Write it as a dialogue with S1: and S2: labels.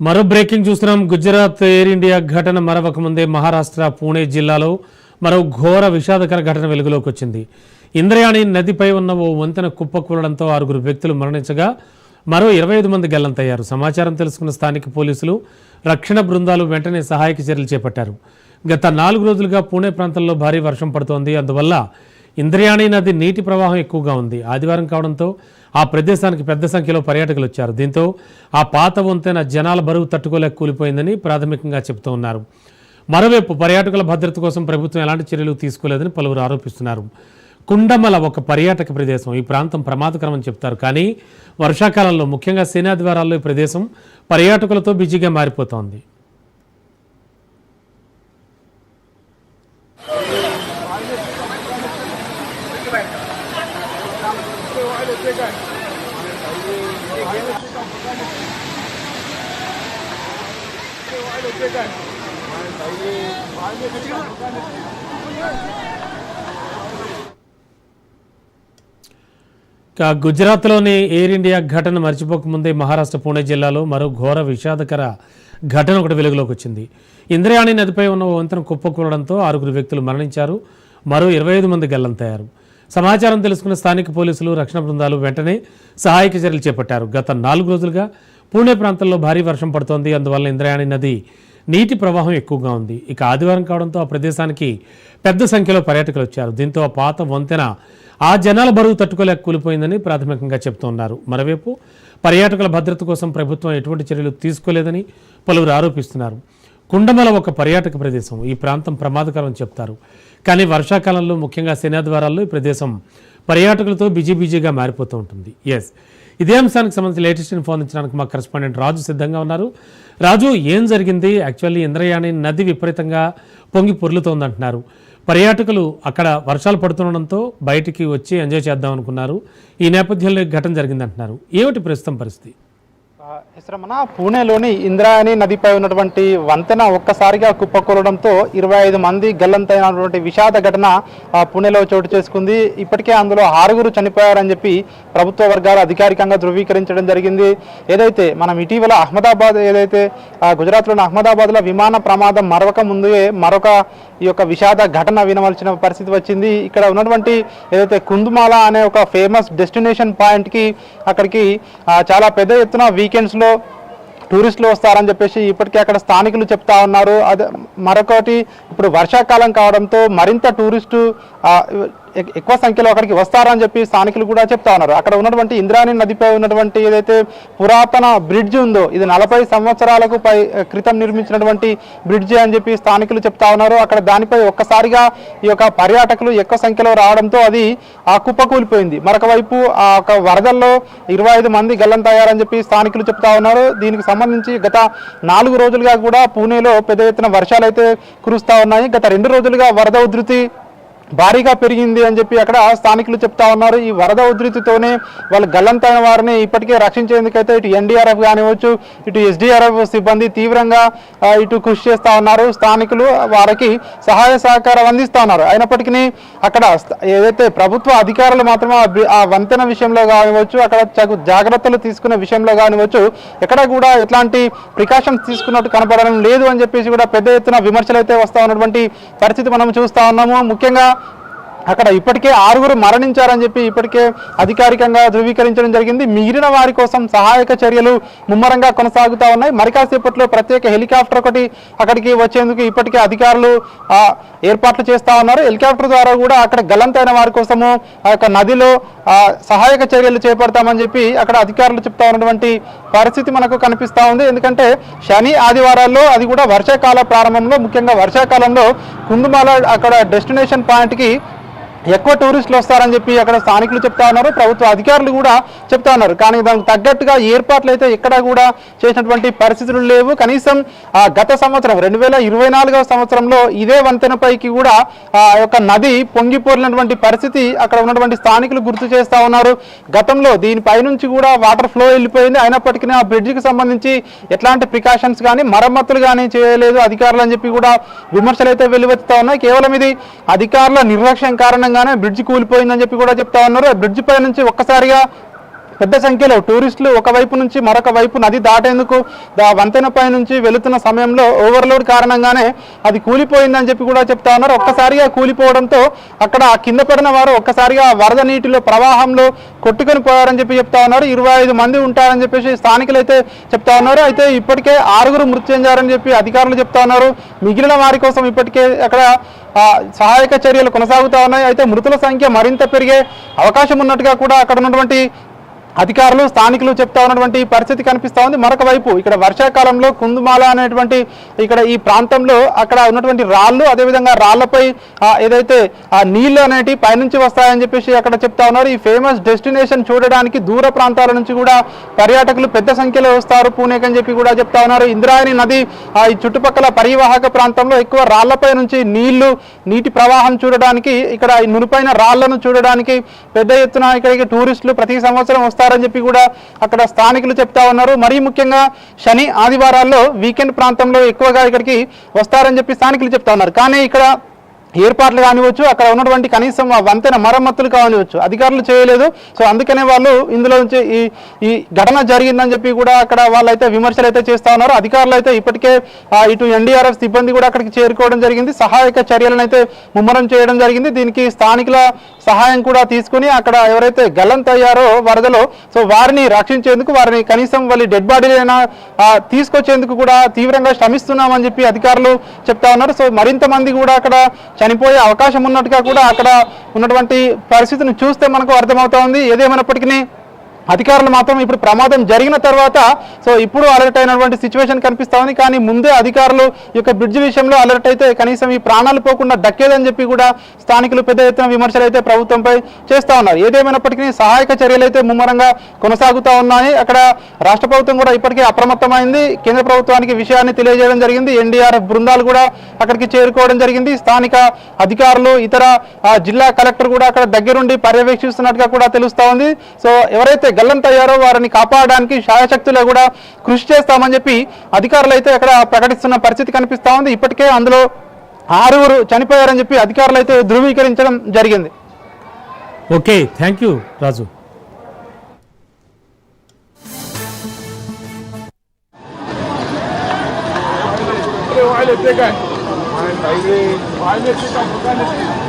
S1: మరో బ్రేకింగ్ చూస్తున్నాం. Gujarat air India ఘటన మరవక ముందే మహారాష్ట్ర పూణే జిల్లాలో మరో ఘోర విషాదకర ఘటన వెలుగులోకి వచ్చింది. ఇంద్రయాణి నదిపై ఉన్న ఓ వంతెన కుప్పకూలడంతో 6 వ్యక్తులు మరణించగా మరో 25 మంది గల్లంతయ్యారు. సమాచారం తెలుసుకున్న స్థానిక పోలీసులు, రక్షణ బృందాలు వెంటనే సహాయక చర్యలు చేపట్టారు. గత 4 రోజులుగా పూణే ప్రాంతంలో భారీ వర్షం పడుతోంది. అందువల్ల ఇంద్రయాణి నది నీటి ప్రవాహం ఎక్కువగా ఉంది. ఆదివారం కావడంతో ఆ ప్రదేశానికి పెద్ద సంఖ్యలో పర్యాటకులు వచ్చారు. దీంతో ఆ పాత వంతెన జనాల బరువు తట్టుకోలేక కూలిపోయిందని ప్రాథమికంగా చెబుతూ ఉన్నారు. మరోవైపు పర్యాటకుల భద్రత కోసం ప్రభుత్వం ఎలాంటి చర్యలు తీసుకోలేదని పలువురు ఆరోపిస్తున్నారు. కుండమల ఒక పర్యాటక ప్రదేశం. ఈ ప్రాంతం ప్రమాదకరమని చెప్తారు. కానీ వర్షాకాలంలో ముఖ్యంగా శనాదివారాల్లో ఈ ప్రదేశం పర్యాటకులతో బిజీగా మారిపోతోంది. గుజరాత్లోని ఎయిర్ ఇండియా ఘటన మర్చిపోకముందే మహారాష్ట్ర పూణే జిల్లాలో మరో ఘోర విషాదకర ఘటన ఒకటి వెలుగులోకి వచ్చింది. ఇంద్రయాణి నదిపై ఉన్న వంతెన కుప్పకూలడంతో 6 వ్యక్తులు మరణించారు. మరో 25 మంది గల్లంతయ్యారు. సమాచారం తెలుసుకున్న స్థానిక పోలీసులు, రక్షణ బృందాలు వెంటనే సహాయక చర్యలు చేపట్టారు. గత 4 రోజులుగా పూణే ప్రాంతంలో భారీ వర్షం పడుతోంది. అందువల్ల ఇంద్రయాణి నది నీటి ప్రవాహం ఎక్కువగా ఉంది. ఇక ఆదివారం కావడంతో ఆ ప్రదేశానికి పెద్ద సంఖ్యలో పర్యాటకులు వచ్చారు. దీంతో ఆ పాత వంతెన ఆ జనాల బరువు తట్టుకోలేక కూలిపోయిందని ప్రాథమికంగా చెబుతున్నారు. మరోవైపు పర్యాటకుల భద్రత కోసం ప్రభుత్వం ఎటువంటి చర్యలు తీసుకోలేదని పలువురు ఆరోపిస్తున్నారు. కుండమల ఒక పర్యాటక ప్రదేశం. ఈ ప్రాంతం ప్రమాదకరం చెప్తారు. కానీ వర్షాకాలంలో ముఖ్యంగా శనాదివారాల్లో ఈ ప్రదేశం పర్యాటకులతో బిజీగా మారిపోతూ ఉంటుంది. ఇదే అంశానికి సంబంధించి లేటెస్ట్ ఇన్ఫో అందించడానికి మా కరెస్పాండెంట్ రాజు సిద్ధంగా ఉన్నారు. రాజు, ఏం జరిగింది? యాక్చువల్లీ ఇంద్రయాణి నది విపరీతంగా పొంగి పొర్లుతోందంటున్నారు. పర్యాటకులు అక్కడ వర్షాలు పడుతుండడంతో బయటికి వచ్చి ఎంజాయ్ చేద్దాం అనుకున్నారు. ఈ నేపథ్యంలో ఘటన జరిగిందంటున్నారు. ఏమిటి ప్రస్తుతం పరిస్థితి?
S2: మన పూణేలోని ఇంద్రాయణి నదిపై ఉన్నటువంటి వంతెన ఒక్కసారిగా కుప్పకూలడంతో 25 మంది గల్లంతైనటువంటి విషాద ఘటన పూణేలో చోటు చేసుకుంది. ఇప్పటికే అందులో 6 చనిపోయారని చెప్పి ప్రభుత్వ వర్గాలు అధికారికంగా ధృవీకరించడం జరిగింది. ఏదైతే మనం ఇటీవల అహ్మదాబాద్, ఏదైతే గుజరాత్లోని అహ్మదాబాద్లో విమాన ప్రమాదం మరొక ముందే మరొక ఈ యొక్క విషాద ఘటన వినవలసిన పరిస్థితి వచ్చింది. ఇక్కడ ఉన్నటువంటి ఏదైతే కుందుమాల అనే ఒక ఫేమస్ డెస్టినేషన్ పాయింట్కి అక్కడికి చాలా పెద్ద ఎత్తున వీకెండ్స్లో టూరిస్టులు వస్తారని చెప్పేసి ఇప్పటికే అక్కడ స్థానికులు చెప్తా ఉన్నారు. అదే మరొకటి, ఇప్పుడు వర్షాకాలం కావడంతో మరింత టూరిస్టు ఎక్కువ సంఖ్యలో అక్కడికి వస్తారని చెప్పి స్థానికులు కూడా చెప్తా ఉన్నారు. అక్కడ ఉన్నటువంటి ఇంద్రాయణి నదిపై ఉన్నటువంటి ఏదైతే పురాతన బ్రిడ్జ్ ఉందో, ఇది 40 సంవత్సరాలకు క్రితం నిర్మించినటువంటి బ్రిడ్జ్ అని చెప్పి స్థానికులు చెప్తా ఉన్నారు. అక్కడ దానిపై ఒక్కసారిగా ఈ యొక్క పర్యాటకులు ఎక్కువ సంఖ్యలో రావడంతో అది కుప్పకూలిపోయింది. మరొక వైపు ఆ ఒక వరదల్లో 25 మంది గల్లంతయ్యారని చెప్పి స్థానికులు చెప్తా ఉన్నారు. దీనికి సంబంధించి గత 4 రోజులుగా కూడా పూణేలో పెద్ద ఎత్తున వర్షాలు అయితే కురుస్తూ ఉన్నాయి. గత 2 రోజులుగా వరద ఉధృతి భారీగా పెరిగింది అని చెప్పి అక్కడ స్థానికులు చెప్తా ఉన్నారు. ఈ వరద ఉధృతితోనే వాళ్ళు గల్లంతైన వారిని ఇప్పటికే రక్షించేందుకైతే ఇటు ఎన్డీఆర్ఎఫ్ కానివచ్చు, ఇటు ఎస్డీఆర్ఎఫ్ సిబ్బంది తీవ్రంగా ఇటు కృషి చేస్తూ ఉన్నారు. స్థానికులు వారికి సహాయ సహకారం అందిస్తూ ఉన్నారు. అయినప్పటికీ అక్కడ ఏదైతే ప్రభుత్వ అధికారులు మాత్రమే ఆ వంతెన విషయంలో కానివచ్చు, అక్కడ జాగ్రత్తలు తీసుకునే విషయంలో కానివచ్చు ఎక్కడ కూడా ఎట్లాంటి ప్రికాషన్స్ తీసుకున్నట్టు కనపడడం లేదు అని చెప్పేసి కూడా పెద్ద ఎత్తున విమర్శలు అయితే వస్తూ ఉన్నటువంటి పరిస్థితి మనం చూస్తూ ఉన్నాము. ముఖ్యంగా అక్కడ ఇప్పటికే 6 మరణించారని చెప్పి ఇప్పటికే అధికారికంగా ధృవీకరించడం జరిగింది. మిగిలిన వారి కోసం సహాయక చర్యలు ముమ్మరంగా కొనసాగుతూ ఉన్నాయి. మరి కాసేపట్లో ప్రత్యేక హెలికాప్టర్ ఒకటి అక్కడికి వచ్చేందుకు ఇప్పటికే అధికారులు ఏర్పాట్లు చేస్తూ ఉన్నారు. హెలికాప్టర్ ద్వారా కూడా అక్కడ గల్లంతైన వారి కోసము ఆ యొక్క నదిలో సహాయక చర్యలు చేపడతామని చెప్పి అక్కడ అధికారులు చెప్తా ఉన్నటువంటి పరిస్థితి మనకు కనిపిస్తూ ఉంది. ఎందుకంటే శని ఆదివారాల్లో, అది కూడా వర్షాకాల ప్రారంభంలో, ముఖ్యంగా వర్షాకాలంలో కుందుమాల అక్కడ డెస్టినేషన్ పాయింట్కి ఎక్కువ టూరిస్టులు వస్తారని చెప్పి అక్కడ స్థానికులు చెప్తా ఉన్నారు. ప్రభుత్వ అధికారులు కూడా చెప్తా ఉన్నారు. కానీ దానికి తగ్గట్టుగా ఏర్పాట్లు అయితే ఎక్కడా కూడా చేసినటువంటి పరిస్థితులు లేవు. కనీసం గత సంవత్సరం 2024వ సంవత్సరంలో ఇదే వంతెనపైకి కూడా ఆ యొక్క నది పొంగిపోలినటువంటి పరిస్థితి అక్కడ ఉన్నటువంటి స్థానికులు గుర్తు చేస్తూ ఉన్నారు. గతంలో దీనిపై నుంచి కూడా వాటర్ ఫ్లో వెళ్ళిపోయింది. అయినప్పటికీ ఆ బ్రిడ్జికి సంబంధించి ఎట్లాంటి ప్రికాషన్స్ కానీ మరమ్మతులు కానీ చేయలేదు అధికారులు అని చెప్పి కూడా విమర్శలు అయితే వెలువెత్తుతా ఉన్నాయి. కేవలం ఇది అధికారుల నిర్లక్ష్యం కారణంగా బ్రిడ్జ్ కూలిపోయిందని చెప్పి కూడా చెప్తా ఉన్నారు. బ్రిడ్జ్ పై నుంచి ఒక్కసారిగా పెద్ద సంఖ్యలో టూరిస్టులు ఒకవైపు నుంచి మరొక వైపు నది దాటేందుకు వంతెనపై నుంచి వెళుతున్న సమయంలో ఓవర్లోడ్ కారణంగానే అది కూలిపోయిందని చెప్పి కూడా చెప్తా ఉన్నారు. ఒక్కసారిగా కూలిపోవడంతో అక్కడ కింద పడిన వారు ఒక్కసారిగా వరద నీటిలో ప్రవాహంలో కొట్టుకొని పోయారని చెప్పి చెప్తా ఉన్నారు. 25 మంది ఉంటారని చెప్పేసి స్థానికులు అయితే చెప్తా ఉన్నారు. అయితే ఇప్పటికే 6 మృతి చెందారని చెప్పి అధికారులు చెప్తా ఉన్నారు. మిగిలిన వారి కోసం ఇప్పటికే అక్కడ సహాయక చర్యలు కొనసాగుతా ఉన్నాయి. అయితే మృతుల సంఖ్య మరింత పెరిగే అవకాశం ఉన్నట్టుగా కూడా అక్కడ ఉన్నటువంటి అధికారులు స్థానికులు చెప్తా ఉన్నటువంటి పరిస్థితి కనిపిస్తూ ఉంది. మరొక వైపు ఇక్కడ వర్షాకాలంలో కుందుమాల అనేటువంటి ఇక్కడ ఈ ప్రాంతంలో అక్కడ ఉన్నటువంటి రాళ్ళు, అదేవిధంగా రాళ్లపై ఏదైతే నీళ్లు అనేటివి పైనుంచి వస్తాయని చెప్పేసి అక్కడ చెప్తా ఉన్నారు. ఈ ఫేమస్ డెస్టినేషన్ చూడడానికి దూర ప్రాంతాల నుంచి కూడా పర్యాటకులు పెద్ద సంఖ్యలో వస్తారు పూణేకి అని చెప్పి కూడా చెప్తా ఉన్నారు. ఇంద్రాయణి నది ఈ చుట్టుపక్కల పరివాహక ప్రాంతంలో ఎక్కువ రాళ్లపై నుంచి నీటి ప్రవాహం చూడడానికి, ఇక్కడ నునుపైన రాళ్లను చూడడానికి పెద్ద ఎత్తున ఇక్కడికి టూరిస్టులు ప్రతి సంవత్సరం వస్తారు అని చెప్పి కూడా అక్కడ స్థానికులు చెప్తా ఉన్నారు. మరీ ముఖ్యంగా శని ఆదివారాల్లో వీకెండ్ ప్రాంతంలో ఎక్కువగా ఇక్కడికి వస్తారని చెప్పి స్థానికులు చెప్తా ఉన్నారు. కానీ ఇక్కడ ఏర్పాట్లు కానివచ్చు, అక్కడ ఉన్నటువంటి కనీసం వంతెన మరమ్మతులు కానివచ్చు అధికారులు చేయలేదు. సో అందుకనే వాళ్ళు ఇందులో నుంచి ఈ ఘటన జరిగిందని చెప్పి కూడా అక్కడ వాళ్ళైతే విమర్శలు అయితే చేస్తా ఉన్నారు. అధికారులు అయితే ఇప్పటికే ఇటు ఎన్డీఆర్ఎఫ్ సిబ్బంది కూడా అక్కడికి చేరుకోవడం జరిగింది. సహాయక చర్యలను అయితే ముమ్మరం చేయడం జరిగింది. దీనికి స్థానికుల సహాయం కూడా తీసుకుని అక్కడ ఎవరైతే గల్లంతయ్యారో వరదలో, సో వారిని రక్షించేందుకు, వారిని కనీసం వాళ్ళ డెడ్ బాడీలైనా తీసుకొచ్చేందుకు కూడా తీవ్రంగా శ్రమిస్తున్నామని చెప్పి అధికారులు చెప్తా ఉన్నారు. సో మరింత మంది కూడా అక్కడ చనిపోయే అవకాశం ఉన్నట్టుగా కూడా అక్కడ ఉన్నటువంటి పరిస్థితిని చూస్తే మనకు అర్థమవుతా ఉంది. ఏదేమైనప్పటికీ అధికారులు మాత్రం ఇప్పుడు ప్రమాదం జరిగిన తర్వాత సో ఇప్పుడు అలర్ట్ అయినటువంటి సిచ్యువేషన్ కనిపిస్తా ఉంది. కానీ ముందే అధికారులు ఈ యొక్క బ్రిడ్జ్ విషయంలో అలర్ట్ అయితే కనీసం ఈ ప్రాణాలు పోకుండా దక్కేదని చెప్పి కూడా స్థానికులు పెద్ద ఎత్తున విమర్శలు అయితే ప్రభుత్వంపై చేస్తా ఉన్నారు. ఏదేమైనప్పటికీ సహాయక చర్యలు అయితే ముమ్మరంగా కొనసాగుతూ ఉన్నాయి. అక్కడ రాష్ట్ర ప్రభుత్వం కూడా ఇప్పటికే అప్రమత్తమైంది. కేంద్ర ప్రభుత్వానికి విషయాన్ని తెలియజేయడం జరిగింది. ఎన్డీఆర్ఎఫ్ బృందాలు కూడా అక్కడికి చేరుకోవడం జరిగింది. స్థానిక అధికారులు, ఇతర జిల్లా కలెక్టర్ కూడా అక్కడ దగ్గరుండి పర్యవేక్షిస్తున్నట్టుగా కూడా తెలుస్తా ఉంది. సో ఎవరైతే గల్లంతయ్యారో వారిని కాపాడడానికి శాయశక్తులు కూడా కృషి చేస్తామని చెప్పి అధికారులు అయితే అక్కడ ప్రకటిస్తున్న పరిస్థితి కనిపిస్తా ఉంది. ఇప్పటికే అందులో 6 చనిపోయారని చెప్పి అధికారులు అయితే ధృవీకరించడం జరిగింది.
S1: Okay, thank you Raju.
S3: Vai,